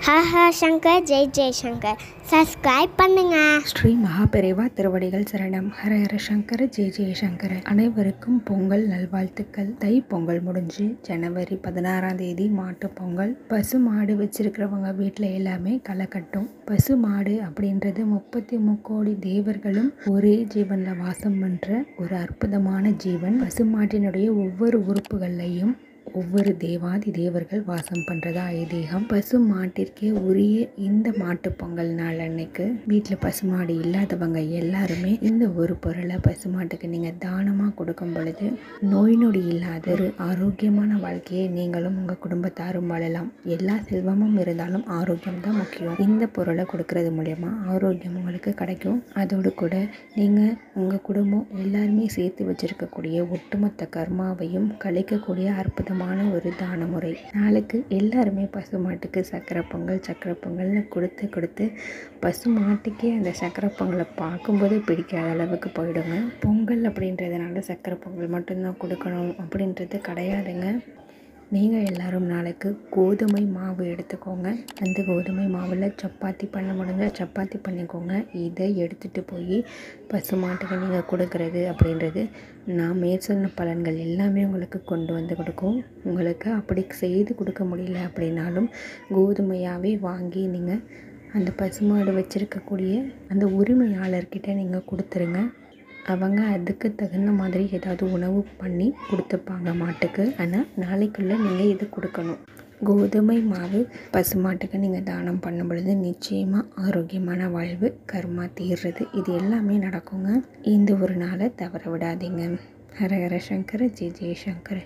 ஹஹ Shankar Jai Jaishankar subscribe பண்ணுங்க. ஸ்ரீ மகாபெரிவா திருவடிகள் சரணம். ஹர ஹர சங்கர ஜெய் ஜெய்சங்கர். அனைவருக்கும் பொங்கல் நல்வாழ்த்துக்கள். தை பொங்கல் முடிஞ்சு ஜனவரி 16ஆம் தேதி மாட்டு பொங்கல். பசு மாடு வச்சிருக்கிறவங்க வீட்டில் எல்லாமே களை கட்டும். பசு மாடு அப்படின்றது 33 கோடி தேவர்களும் ஒரே ஜீவனில் வாசம் பண்ணுற ஒரு அற்புதமான ஜீவன். பசு மாட்டினுடைய ஒவ்வொரு உறுப்புகள்லையும் ஒவ்வொரு தேவாதி தேவர்கள் வாசம் பண்ணுறதா ஐதீகம். பசு மாட்டிற்கே உரிய இந்த மாட்டு பொங்கல் நாள் அன்னைக்கு வீட்டில் பசு மாடு இல்லாதவங்க எல்லாருமே இந்த ஒரு பொருளை பசு மாட்டுக்கு நீங்கள் தானமாக கொடுக்கும் பொழுது நோய் நொடி இல்லாத ஒரு ஆரோக்கியமான வாழ்க்கையை நீங்களும் உங்கள் குடும்பத்தாரும் வாழலாம். எல்லா செல்வமும் இருந்தாலும் ஆரோக்கியம் தான் முக்கியம். இந்த பொருளை கொடுக்கறது மூலயமா ஆரோக்கியம் உங்களுக்கு கிடைக்கும். அதோடு கூட நீங்கள் உங்கள் குடும்பம் எல்லாருமே சேர்த்து வச்சிருக்கக்கூடிய ஒட்டுமொத்த கர்மாவையும் கழிக்கக்கூடிய அற்புதமான ஒரு தான முறை. நாளுக்கு எல்லாருமே பசு மாட்டுக்கு சக்கரை பொங்கல்னு கொடுத்து பசு மாட்டுக்கே அந்த சக்கரை பொங்கலை பார்க்கும்போதே பிடிக்காத அளவுக்கு போயிடுங்க. பொங்கல் அப்படின்றதுனால சக்கரை பொங்கல் மட்டும்தான் கொடுக்கணும் அப்படின்றது கிடையாதுங்க. நீங்கள் எல்லோரும் நாளைக்கு கோதுமை மாவு எடுத்துக்கோங்க. அந்த கோதுமை மாவில் சப்பாத்தி பண்ண முடிஞ்சால் சப்பாத்தி பண்ணிக்கோங்க. இதை எடுத்துகிட்டு போய் பசு மாட்டுக்கு நீங்கள் கொடுக்கறது அப்படின்றது நான் மேற் சொன்ன பலன்கள் எல்லாமே உங்களுக்கு கொண்டு வந்து கொடுக்கும். உங்களுக்கு அப்படி செய்து கொடுக்க முடியல அப்படின்னாலும் கோதுமையாகவே வாங்கி நீங்கள் அந்த பசு மாடு வச்சுருக்கக்கூடிய அந்த உரிமையாளர்கிட்ட நீங்கள் கொடுத்துருங்க. அவங்க அதுக்கு தகுந்த மாதிரி ஏதாவது உணவு பண்ணி கொடுத்துப்பாங்க மாட்டுக்கு. ஆனால் நாளைக்குள்ளே நீங்கள் இது கொடுக்கணும். கோதுமை மாவு பசு மாட்டுக்கு நீங்கள் தானம் பண்ணும் பொழுது நிச்சயமாக ஆரோக்கியமான வாழ்வு, கர்மா தீர்றது, இது எல்லாமே நடக்குங்க. இந்த ஒரு நாளை தவற விடாதீங்க. ஹர ஹர சங்கர ஜெய் ஜெய்சங்கர்.